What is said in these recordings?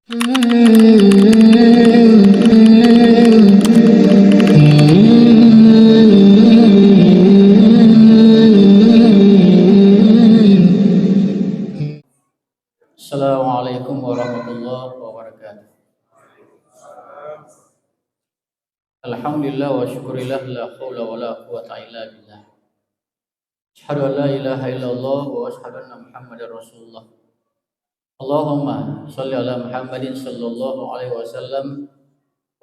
Assalamualaikum warahmatullahi wabarakatuh. Alhamdulillah wa syukurillah la haula wa la quwata illa billah. Asyhadu an la ilaha illallah wa asyhadu anna Muhammadar Rasulullah. Allahumma shalli ala Muhammadin sallallahu alaihi wasallam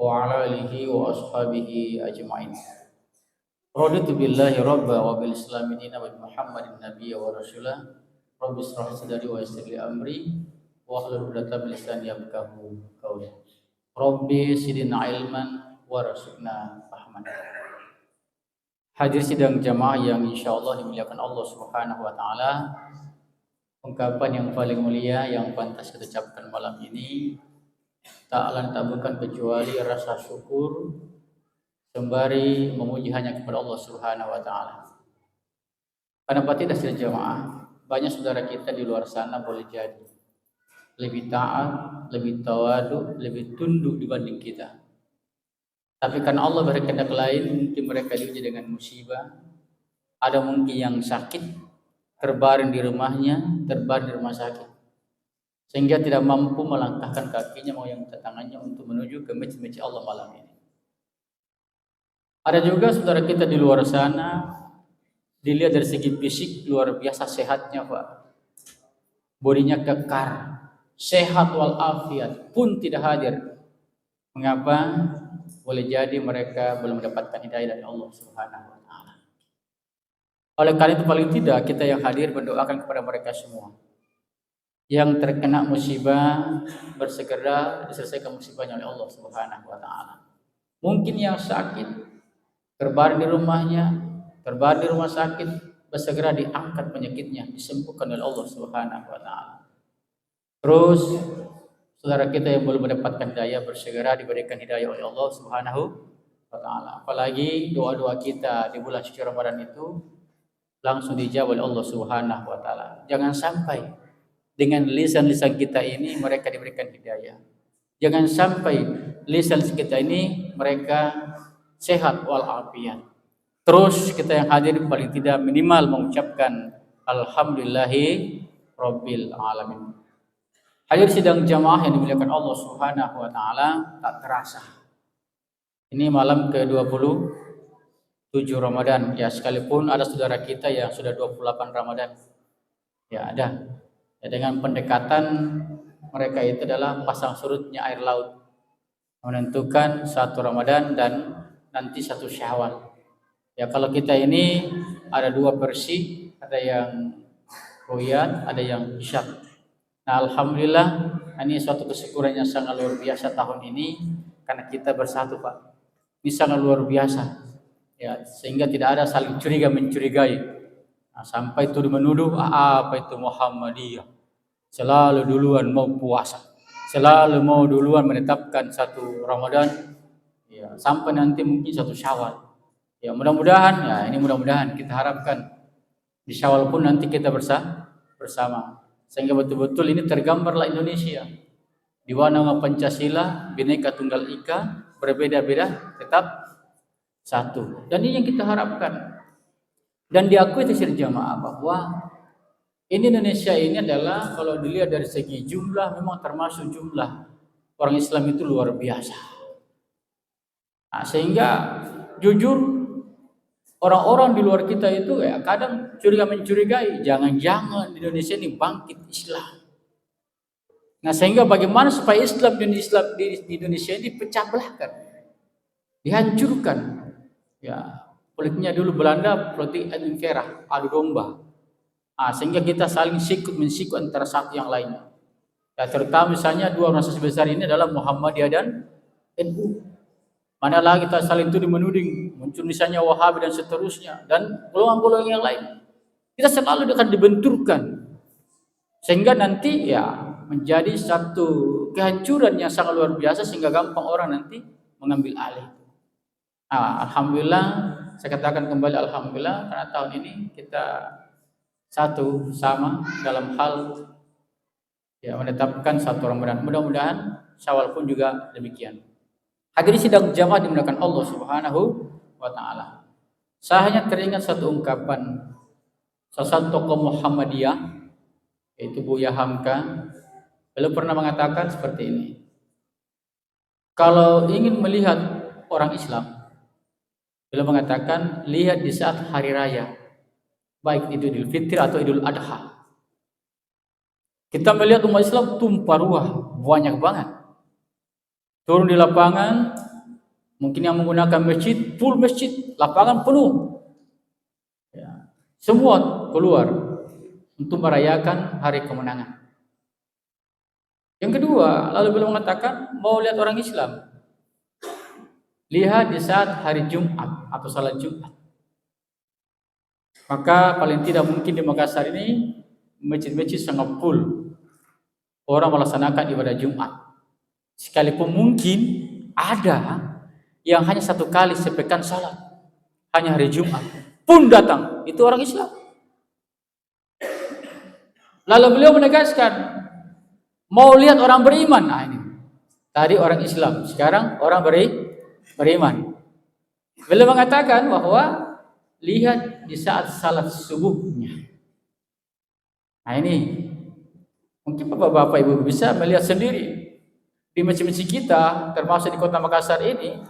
wa ala alihi wa ashabihi ajmain. Raditu billahi rabba wa bil islami dina wa bi Muhammadin nabiyya wa rasulah. Rabbi israh sadri wa yassir li amri wa hlul 'uqdatam min lisani yafqahu qawli. Rabbi zidna ilman warzuqna fahman. Hadir sidang jamaah yang insyaallah dimuliakan Allah Subhanahu wa taala. Ungkapan yang paling mulia yang pantas kita ucapkan malam ini tak lain tak bukan kecuali rasa syukur sembari memuji hanya kepada Allah Subhanahu wa taala. Kenapa tidak sidang jamaah? Banyak saudara kita di luar sana boleh jadi lebih taat, lebih tawadu, lebih tunduk dibanding kita. Tapi karena Allah berkehendak lain, mungkin mereka diuji dengan musibah. Ada mungkin yang sakit, terbaring di rumahnya, terbaring di rumah sakit, sehingga tidak mampu melangkahkan kakinya maupun tangannya untuk menuju ke masjid Allah malam ini. Ada juga saudara kita di luar sana, dilihat dari segi fisik luar biasa sehatnya, Pak. Bodinya kekar, sehat walafiat, pun tidak hadir. Mengapa? Boleh jadi mereka belum mendapatkan hidayah dari Allah Subhanahu wa taala. Oleh karena itu paling tidak kita yang hadir berdoakan kepada mereka semua yang terkena musibah bersegera diselesaikan musibahnya oleh Allah Subhanahu wa taala. Mungkin yang sakit terbaring di rumahnya, terbaring di rumah sakit, bersegera diangkat penyakitnya, disembuhkan oleh Allah Subhanahu wa taala. Terus saudara kita yang belum mendapatkan hidayah bersegera diberikan hidayah oleh Allah Subhanahu wa taala. Apalagi doa-doa kita di bulan suci Ramadan itu langsung dijawab oleh Allah Subhanahu wa taala. Jangan sampai dengan lisan-lisan kita ini mereka diberikan hidayah. Jangan sampai lisan kita ini mereka sehat walafiat. Terus kita yang hadir paling tidak minimal mengucapkan alhamdulillahi rabbil alamin. Hadir sidang jamaah yang dimuliakan Allah Subhanahu wa taala, tak terasa ini malam ke-27 Ramadan. Ya, sekalipun ada saudara kita yang sudah 28 Ramadan. Ya, ada. Ya, dengan pendekatan mereka itu adalah pasang surutnya air laut, menentukan satu Ramadan dan nanti satu Syawal. Ya, kalau kita ini ada dua versi, ada yang Ruyat, ada yang Isyak. Nah, alhamdulillah ini suatu kesyukuran yang sangat luar biasa tahun ini karena kita bersatu, Pak. Ini sangat luar biasa. Ya, sehingga tidak ada saling curiga mencurigai. Nah, sampai tuduh menuduh apa itu Muhammadiyah. Selalu duluan mau puasa. Selalu mau duluan menetapkan satu Ramadan. Ya, sampai nanti mungkin satu Syawal. Ya, mudah-mudahan ya ini mudah-mudahan kita harapkan di Syawal pun nanti kita bersama. Sehingga betul-betul ini tergambarlah Indonesia. Di mana Pancasila, Bhinneka Tunggal Ika, berbeda-beda tetap satu. Dan ini yang kita harapkan. Dan diakui di jamaah bahwa ini Indonesia ini adalah kalau dilihat dari segi jumlah memang termasuk jumlah orang Islam itu luar biasa. Nah, sehingga jujur orang-orang di luar kita itu ya kadang mencurigai, jangan-jangan Indonesia ini bangkit Islam. Nah, sehingga bagaimana supaya Islam di Indonesia ini dipecah belahkan, dihancurkan. Ya, politiknya dulu Belanda, politik adu kera, adu domba. Nah, sehingga kita saling sikut antara satu yang lainnya. Ya, terutama misalnya dua organisasi besar ini adalah Muhammadiyah dan NU. Mana lagi kita saling tuduh menuding, muncul misalnya Wahabi dan seterusnya dan golongan-golongan yang lain. Kita selalu akan dibenturkan sehingga nanti ya menjadi satu kehancuran yang sangat luar biasa sehingga gampang orang nanti mengambil alih. Nah, alhamdulillah saya katakan kembali alhamdulillah karena tahun ini kita satu sama dalam hal ya menetapkan 1 Ramadan. Mudah-mudahan Syawal pun juga demikian. Hadirin sidang jamaah dimuliakan Allah Subhanahu wa taala. Saya hanya teringat satu ungkapan salah satu tokoh Muhammadiyah, yaitu Buya Hamka. Beliau pernah mengatakan seperti ini. Kalau ingin melihat orang Islam, beliau mengatakan lihat di saat hari raya, baik itu Idul Fitri atau Idul Adha. Kita melihat umat Islam tumpah ruah, banyak banget. Turun di lapangan, mungkin yang menggunakan masjid, full masjid, lapangan penuh. Ya, semua keluar untuk merayakan hari kemenangan. Yang kedua, lalu beliau mengatakan mau lihat orang Islam, lihat di saat hari Jumat atau salat Jumat. Maka paling tidak mungkin di Makassar ini masjid-masjid sangat full orang melaksanakan ibadah Jumat. Sekalipun mungkin ada yang hanya 1 kali sepekan salat, hanya hari Jumat pun datang, itu orang Islam. Lalu beliau menegaskan mau lihat orang beriman. Nah ini tadi orang Islam, sekarang orang beriman. Beliau mengatakan bahwa lihat di saat salat subuhnya. Nah ini mungkin bapak-bapak ibu bisa melihat sendiri di masjid-masjid kita, termasuk di kota Makassar ini.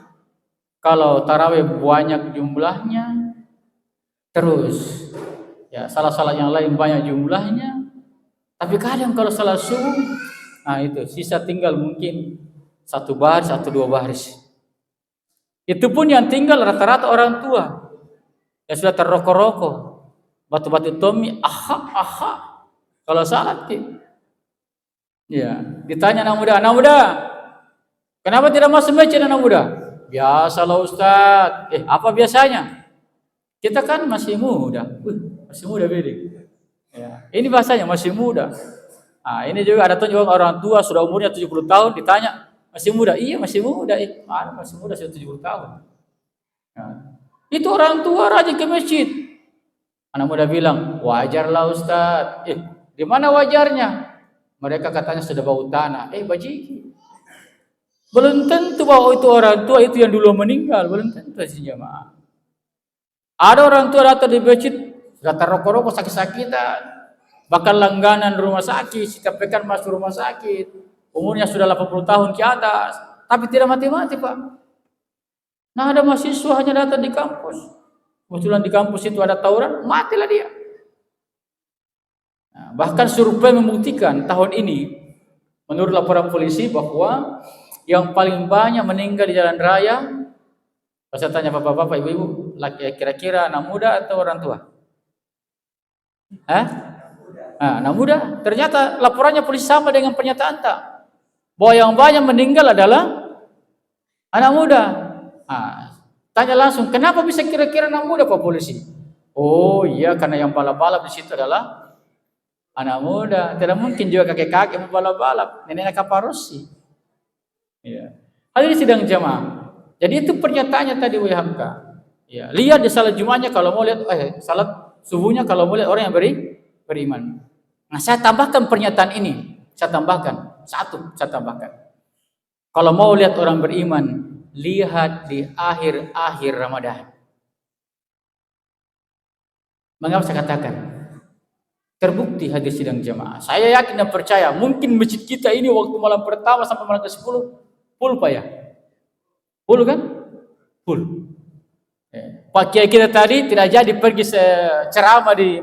Kalau tarawih banyak jumlahnya, terus ya salat-salat yang lain banyak jumlahnya, tapi kadang kalau salat subuh, nah itu sisa tinggal mungkin 1 baris atau 2 baris. Itu pun yang tinggal rata-rata orang tua yang sudah terrokok-rokok, batu-batu tomi, aha, kalau salat ya ditanya anak muda, kenapa tidak masuk masjid anak muda? Biasalah Ustaz. Apa biasanya? Kita kan masih muda. Masih muda beda. Ya, ini bahasanya masih muda. Nah, ini juga ada tuh orang tua sudah umurnya 70 tahun ditanya, masih muda? Iya, masih muda. Mana masih muda sudah 70 tahun. Nah, itu orang tua rajin ke masjid. Anak muda bilang, wajarlah Ustaz. Di mana wajarnya? Mereka katanya sudah bau tanah. Bajiki. Belum tentu bahwa itu orang tua itu yang dulu meninggal, belum tentu sih jemaah. Ada orang tua datang di masjid, sudah terrokok-rokok sakit-sakitan, bahkan langganan rumah sakit, setiap pekan masuk rumah sakit, umurnya sudah 80 tahun ke atas, tapi tidak mati-mati Pak. Nah ada mahasiswa hanya datang di kampus, kebetulan di kampus itu ada tawuran, matilah dia. Nah, bahkan survei membuktikan tahun ini, menurut laporan polisi bahwa yang paling banyak meninggal di jalan raya, saya tanya bapak-bapak, ibu-ibu, kira-kira anak muda atau orang tua? Anak muda. Ternyata laporannya polisi sama dengan pernyataan tak, bahwa yang banyak meninggal adalah anak muda. Tanya langsung, kenapa bisa kira-kira anak muda Pak polisi? Oh iya, karena yang balap-balap di situ adalah anak muda. Tidak mungkin juga kakek-kakek balap-balap, nenek kaparosi. Ya. Hadirin sidang jamaah. Jadi itu pernyataannya tadi Buya Hamka. Ya, lihat di salat Jumatnya kalau mau lihat salat subuhnya kalau mau lihat orang yang beriman. Nah, saya tambahkan pernyataan ini. Saya tambahkan. Kalau mau lihat orang beriman, lihat di akhir-akhir Ramadan. Mengapa saya katakan? Terbukti hadirin sidang jamaah. Saya yakin dan percaya, mungkin masjid kita ini waktu malam pertama sampai malam ke-10 full Pak ya? Full kan? Full. Pak Kiai kita tadi tidak jadi pergi ceramah di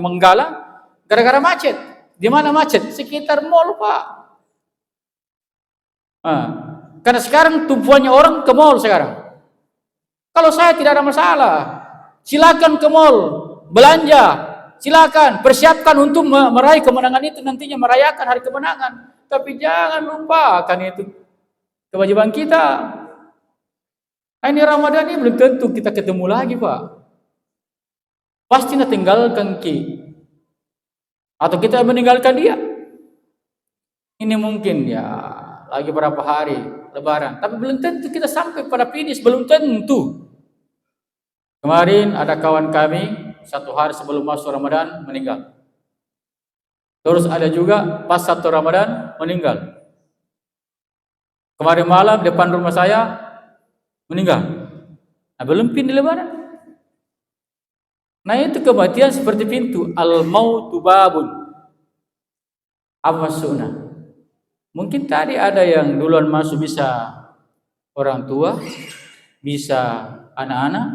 Menggala gara-gara macet. Di mana macet? Sekitar mall Pak. Karena sekarang tumpuannya orang ke mall sekarang. Kalau saya tidak ada masalah, silakan ke mall belanja, silakan persiapkan untuk meraih kemenangan itu, nantinya merayakan hari kemenangan. Tapi jangan lupakan itu kewajiban kita. Ini Ramadan ini belum tentu kita ketemu lagi Pak. Pasti kita tinggalkan atau kita meninggalkan dia. Ini mungkin ya lagi berapa hari Lebaran, tapi belum tentu kita sampai pada finish, belum tentu. Kemarin ada kawan kami 1 hari sebelum masuk Ramadan meninggal. Terus ada juga pas 1 Ramadan meninggal. Kemarin malam depan rumah saya meninggal. Nah, belum pindah lebaran. Nah, itu kematian seperti pintu. Al-mautu babun. Apa maksudnya? Mungkin tadi ada yang duluan masuk, bisa orang tua, bisa anak-anak,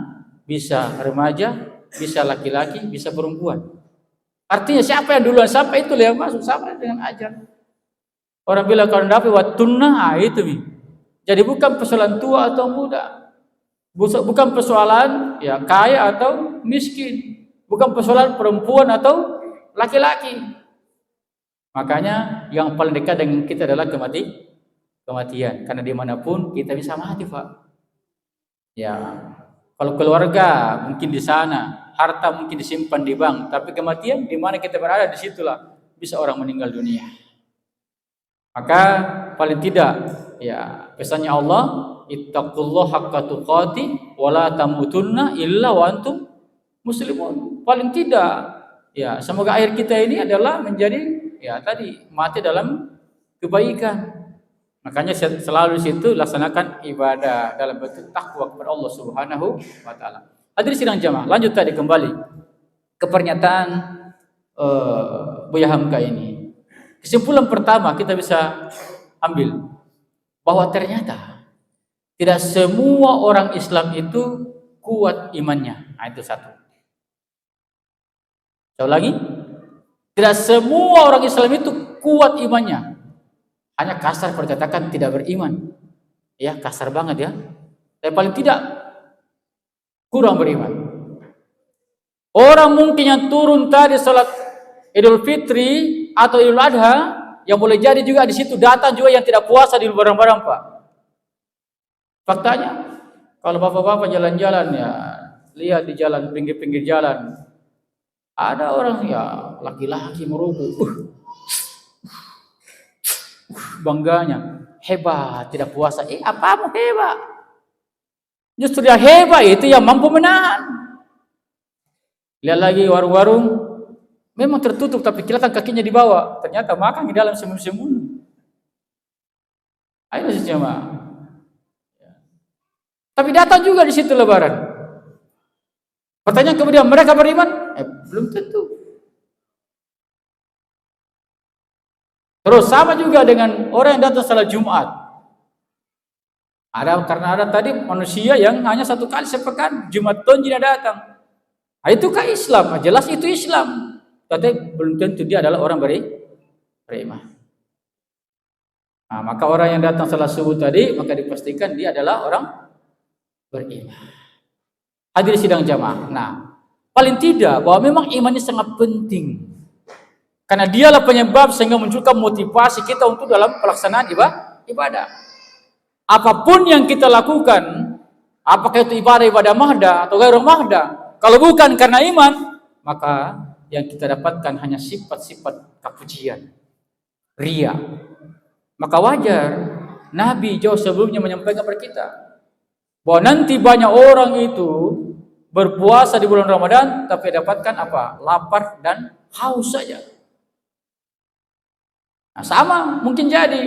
bisa remaja, bisa laki-laki, bisa perempuan. Artinya siapa yang duluan sampai itu yang masuk, sama dengan ajal. Orang bilang kalau dapat watunna, itu nih. Jadi bukan persoalan tua atau muda. Bukan persoalan ya kaya atau miskin. Bukan persoalan perempuan atau laki-laki. Makanya yang paling dekat dengan kita adalah kematian. Karena dimanapun kita bisa mati, Pak. Ya, kalau keluarga mungkin di sana, harta mungkin disimpan di bank, tapi kematian di mana kita berada, disitulah bisa orang meninggal dunia. Maka paling tidak ya pesannya Allah, ittaqullaha haqqa tuqatih wa la tamutunna illa wa antum muslimun. Paling tidak ya semoga akhir kita ini adalah menjadi ya tadi mati dalam kebaikan. Makanya selalu di situ laksanakan ibadah dalam bentuk takwa kepada Allah Subhanahu wa taala. Hadirin sidang jamaah, lanjut tadi kembali ke pernyataan Buya Hamka ini. Kesimpulan pertama kita bisa ambil bahwa ternyata tidak semua orang Islam itu kuat imannya. Nah, itu satu. Sekali lagi, tidak semua orang Islam itu kuat imannya. Hanya kasar perkatakan tidak beriman. Ya, kasar banget ya. Tapi paling tidak kurang beriman. Orang mungkin yang turun tadi salat Idul Fitri atau Idul Adha, yang boleh jadi juga di situ datang juga yang tidak puasa di barang-barang, Pak. Faktanya, kalau bapak-bapak jalan-jalan ya, lihat di jalan, pinggir-pinggir jalan, ada orang ya laki-laki merokok. Bangganya, hebat, tidak puasa. Apamu hebat? Justru yang hebat itu yang mampu menahan. Lihat lagi warung-warung, memang tertutup tapi kelihatan kakinya di bawah. Ternyata makan di dalam sembunyi-sembunyi. Ayo sih jemaah. Tapi datang juga di situ lebaran. Pertanyaan kemudian, mereka beriman? Belum tentu. Terus sama juga dengan orang yang datang salat Jumat. Karena ada tadi manusia yang hanya satu kali sepekan, Jumat pun tidak datang. Nah, itukah Islam? Jelas itu Islam. Tapi belum tentu dia adalah orang beriman. Nah, maka orang yang datang salat subuh tadi, maka dipastikan dia adalah orang beriman. Hadirin sidang jamaah. Nah, paling tidak bahwa memang iman ini sangat penting. Karena dialah penyebab sehingga munculkan motivasi kita untuk dalam pelaksanaan ibadah. Apapun yang kita lakukan, apakah itu ibadah mahda atau ghairul mahda, kalau bukan karena iman, maka yang kita dapatkan hanya sifat-sifat kepujian, riya. Maka wajar Nabi jauh sebelumnya menyampaikan kepada kita bahwa nanti banyak orang itu berpuasa di bulan Ramadan tapi dapatkan apa? Lapar dan haus saja. Nah, sama mungkin jadi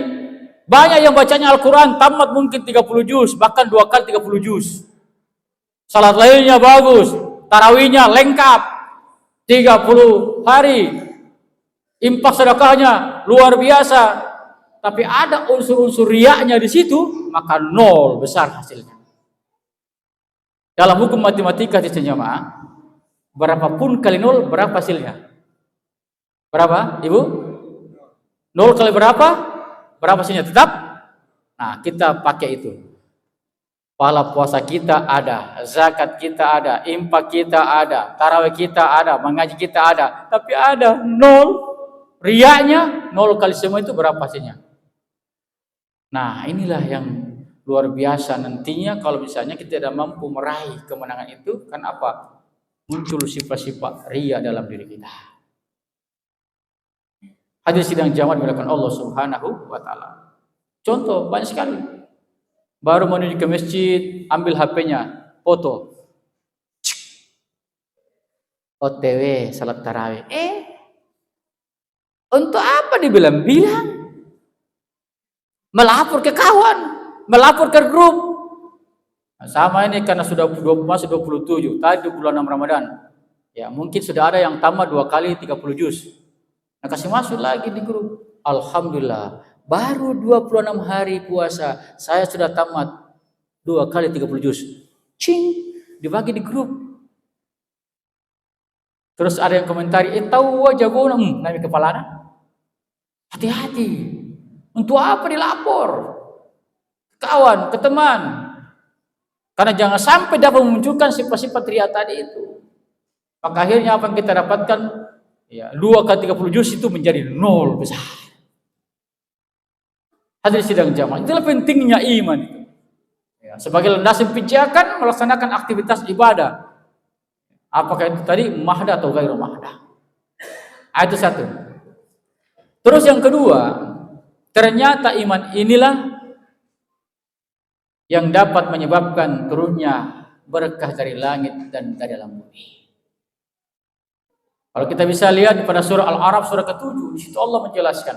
banyak yang bacanya Al-Quran tamat mungkin 30 juz, bahkan 2 kali 30 juz. Salat lainnya bagus, tarawihnya lengkap 30 hari, infak sedekahnya luar biasa, tapi ada unsur-unsur riaknya di situ, maka nol besar hasilnya. Dalam hukum matematika di jemaah, berapapun kali nol berapa hasilnya? Berapa, Ibu? 0 kali berapa? Berapa hasilnya? Tetap? Nah, kita pakai itu. Pahala puasa kita ada, zakat kita ada, infak kita ada, tarawih kita ada, mengaji kita ada. Tapi ada 0, riaknya 0 kali semua itu berapa hasilnya? Nah, inilah yang luar biasa nantinya kalau misalnya kita tidak mampu meraih kemenangan itu, kan apa? Muncul sifat-sifat riya dalam diri kita. Hadirin sidang jamaah dimuliakan Allah Subhanahu wa taala. Contoh banyak sekali. Baru menuju ke masjid, ambil HP-nya, foto. OTW salat tarawih. Untuk apa dibilang? Bilang. Melapor ke kawan, melapor ke grup. Nah, sama ini karena masuk 27, tadi bulan 6 Ramadan. Ya, mungkin sudah ada yang tamat 2 kali 30 juz. Nah, kasih masuk lagi di grup. Alhamdulillah, baru 26 hari puasa, saya sudah tamat 2 kali 30 juz. Cing, dibagi di grup. Terus ada yang komentari, tahu aja gue nami kepala. Hati-hati. Untuk apa dilapor? Kawan, ke teman. Karena jangan sampai dapat memunculkan sifat-sifat riya tadi itu. Maka akhirnya apa yang kita dapatkan? Ya, 2 kali 30 juz itu menjadi 0 besar. Hadirin sidang jamaah, itulah pentingnya iman itu. Ya, sebagai landasan pijakan melaksanakan aktivitas ibadah. Apakah itu tadi mahda atau gairu mahda? Itu satu. Terus yang kedua, ternyata iman inilah yang dapat menyebabkan turunnya berkah dari langit dan dari alam bumi. Kalau kita bisa lihat pada surah Al-A'raf surah ke-7, di situ Allah menjelaskan,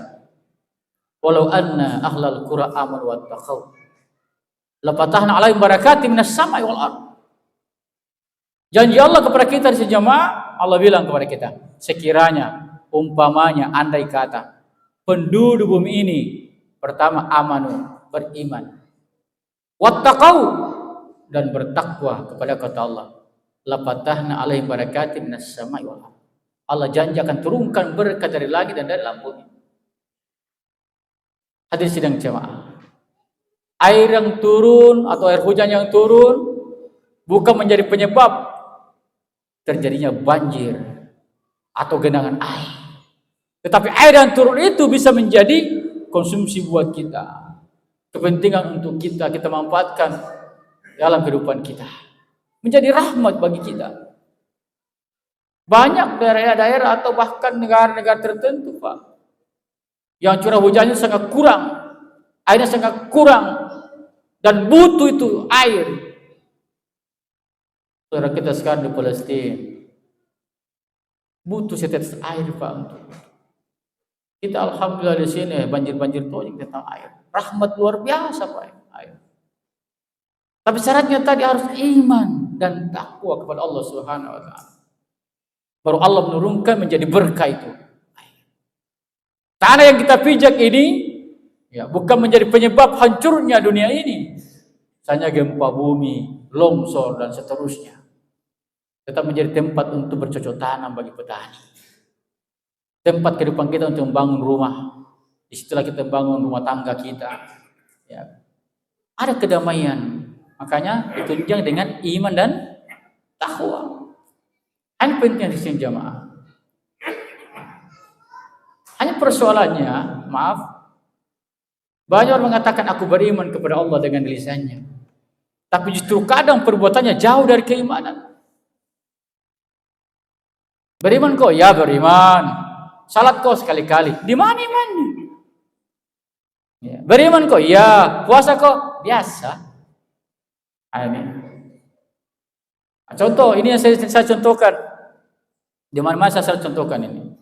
walau anna ahlal qura amanu wattaqau lafatahna 'alaihim barakatim minas sama'i wal ardh. Janji Allah kepada kita di sejamaah, Allah bilang kepada kita, sekiranya umpamanya andai kata penduduk bumi ini pertama amanu, beriman, wattaqau, dan bertakwa kepada kata Allah, lafatahna 'alaihim barakatim minas sama'i wal ardh. Allah janji akan turunkan berkat dari langit dan dari alam bumi. Hadirin sidang jamaah, air yang turun atau air hujan yang turun bukan menjadi penyebab terjadinya banjir atau genangan air, tetapi air yang turun itu bisa menjadi konsumsi buat kita, kepentingan untuk kita manfaatkan dalam kehidupan kita, menjadi rahmat bagi kita. Banyak daerah-daerah atau bahkan negara-negara tertentu, Pak, yang curah hujannya sangat kurang, airnya sangat kurang, dan butuh itu air. Saudara kita sekarang di Palestina butuh setetes air, Pak, untuk kita. Alhamdulillah di sini banjir-banjir itu tentang air, rahmat luar biasa, Pak, air. Tapi syaratnya tadi harus iman dan takwa kepada Allah Subhanahu wa taala. Baru Allah menurunkan menjadi berkah itu. Tanah yang kita pijak ini ya bukan menjadi penyebab hancurnya dunia ini, misalnya gempa bumi, longsor dan seterusnya, tetap menjadi tempat untuk bercocok tanam bagi petani, tempat kehidupan kita untuk membangun rumah. Disitulah kita membangun rumah tangga kita. Ya. Ada kedamaian, makanya ditunjang dengan iman dan takwa. Hanya pentingnya di sini jamaah. Hanya persoalannya, maaf, banyak orang mengatakan aku beriman kepada Allah dengan lisannya, tapi justru kadang perbuatannya jauh dari keimanan. Beriman kok? Ya beriman. Salat kok sekali-kali. Di mana imannya? Ya. Beriman kok? Ya. Puasa kok? Biasa. Amin. Contoh, ini yang saya contohkan. Di mana-mana saya contohkan ini.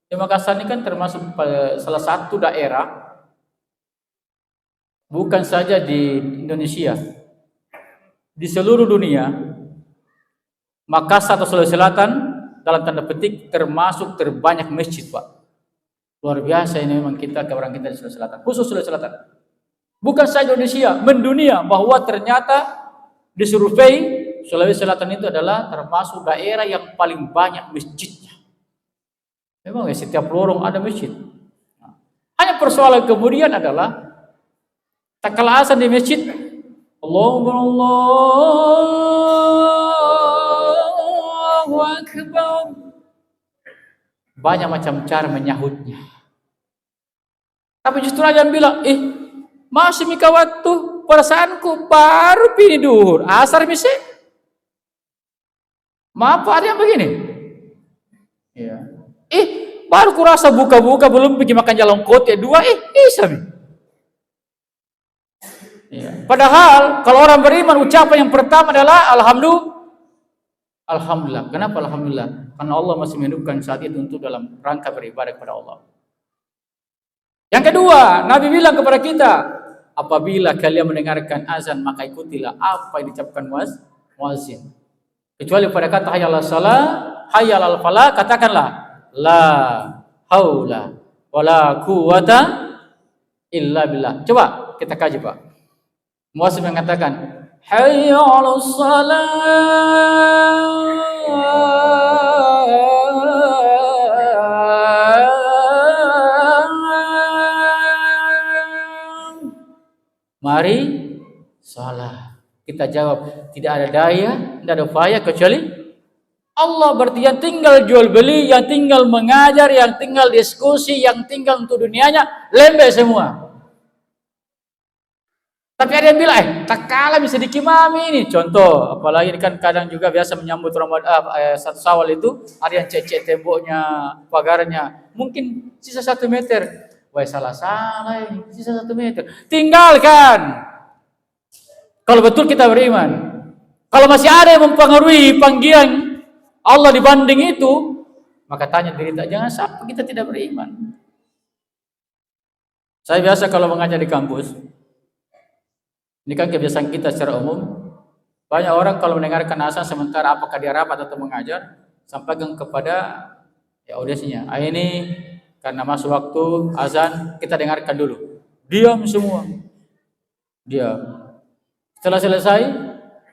Di Makassar ini kan termasuk salah satu daerah, bukan saja di Indonesia, di seluruh dunia, Makassar atau Sulawesi Selatan dalam tanda petik termasuk terbanyak masjid, Pak. Luar biasa ini memang kita, orang kita di Sulawesi Selatan, khusus Sulawesi Selatan. Bukan saja Indonesia, mendunia, bahwa ternyata di survei Sulawesi Selatan itu adalah termasuk daerah yang paling banyak masjidnya. Memang ya, setiap lorong ada masjid. Hanya persoalan kemudian adalah tak kalah azan di masjid, Allahu Akbar, banyak macam cara menyahutnya. Tapi justru aja bilang, masih mika waktu perasaanku baru pilih duhur, asar misi. Maaf, ada yang begini. Ya. Baru kurasa buka-buka belum pergi makan jalan kote dua, sami. Ya. Padahal kalau orang beriman ucapan yang pertama adalah Alhamdulillah. Kenapa Alhamdulillah? Karena Allah masih menghidupkan saat itu untuk dalam rangka beribadah kepada Allah. Yang kedua, Nabi bilang kepada kita, apabila kalian mendengarkan azan maka ikutilah apa yang diucapkan muazzin. Kecuali pada kata hayya 'alas shalah, hayya 'alal falah, katakanlah la haula wala quwata illa billah. Coba kita kaji, Pak. Muazzin mengatakan hayya 'alas shalah, mari salat. Kita jawab, tidak ada daya, tidak ada upaya kecuali Allah. Berarti yang tinggal jual beli, yang tinggal mengajar, yang tinggal diskusi, yang tinggal untuk dunianya, lembek semua. Tapi ada yang bilang, tak kalah bisa dikimami ini. Contoh, apalagi kan kadang juga biasa menyambut Ramadan, satu Syawal itu, ada yang cecek temboknya, pagarnya, mungkin sisa 1 meter. Wah, salah ini, sisa 1 meter. Tinggalkan. Kalau betul kita beriman. Kalau masih ada yang mempengaruhi panggilan Allah dibanding itu, maka tanya diri kita, jangan sampai kita tidak beriman. Saya biasa kalau mengajar di kampus, ini kan kebiasaan kita secara umum, banyak orang kalau mendengarkan azan sementara apakah dia rapat atau mengajar, sampaikan kepada audiensnya, ini karena masuk waktu azan, kita dengarkan dulu. Diam semua. Diam. Setelah selesai,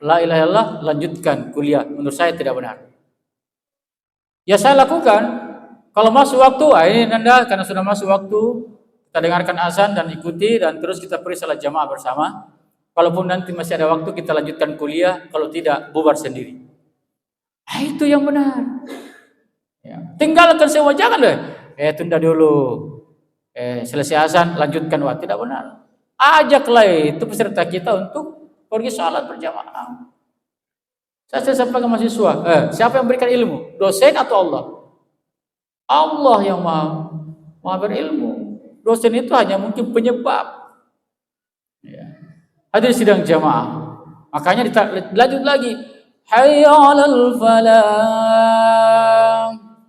la ilaha illallah, lanjutkan kuliah. Menurut saya tidak benar. Ya saya lakukan. Kalau masuk waktu, ini Nanda karena sudah masuk waktu, kita dengarkan azan dan ikuti, dan terus kita beri salat jamaah bersama. Kalaupun nanti masih ada waktu, kita lanjutkan kuliah. Kalau tidak, bubar sendiri. Itu yang benar. Ya. Tinggalkan semua, jangan deh. Tunda dulu. Selesai azan, lanjutkan. Wah, tidak benar. Ajaklah itu peserta kita untuk pergi sholat berjamaah. Saya sampaikan mahasiswa, siapa yang berikan ilmu? Dosen atau Allah? Allah yang maha berilmu. Dosen itu hanya mungkin penyebab. Ya. Hadir sidang jamaah. Makanya lanjut lagi. Hayya 'alal falah.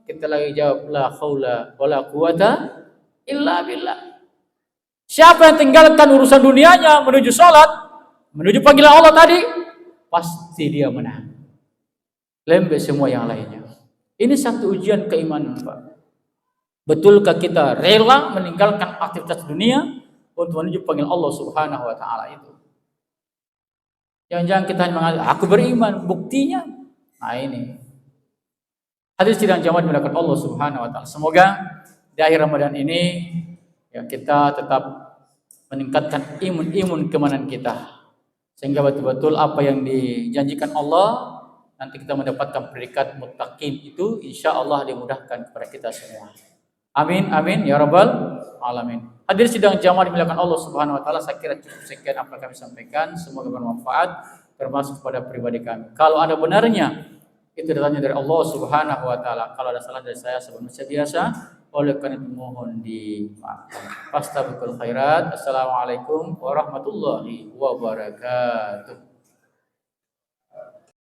Kita lagi jawab la haula wala quwata illa billah. Siapa yang tinggalkan urusan dunianya menuju sholat, menuju panggilan Allah tadi, pasti dia menang. Lembek semua yang lainnya. Ini satu ujian keimanan, Pak. Betulkah kita rela meninggalkan aktivitas dunia untuk menuju panggilan Allah Subhanahu wa taala itu? Jangan-jangan kita hanya mengatakan aku beriman, buktinya. Nah ini. Hadis sidang jamaah dimuliakan Allah Subhanahu wa taala. Semoga di akhir Ramadan ini ya kita tetap meningkatkan imun keimanan kita. Sehingga betul-betul apa yang dijanjikan Allah, nanti kita mendapatkan predikat muttaqin itu insya Allah dimudahkan kepada kita semua. Amin, amin, ya rabbal alamin. Hadir sidang jamaah dimuliakan Allah Subhanahu wa taala, saya kira cukup sekian apa yang kami sampaikan, semoga bermanfaat termasuk pada pribadi kami. Kalau ada benarnya itu datangnya dari Allah Subhanahu wa taala. Kalau ada salah dari saya sebagai manusia biasa, oleh karena itu mohon dimaafkan. Fastabiqul khairat. Assalamualaikum warahmatullahi wabarakatuh.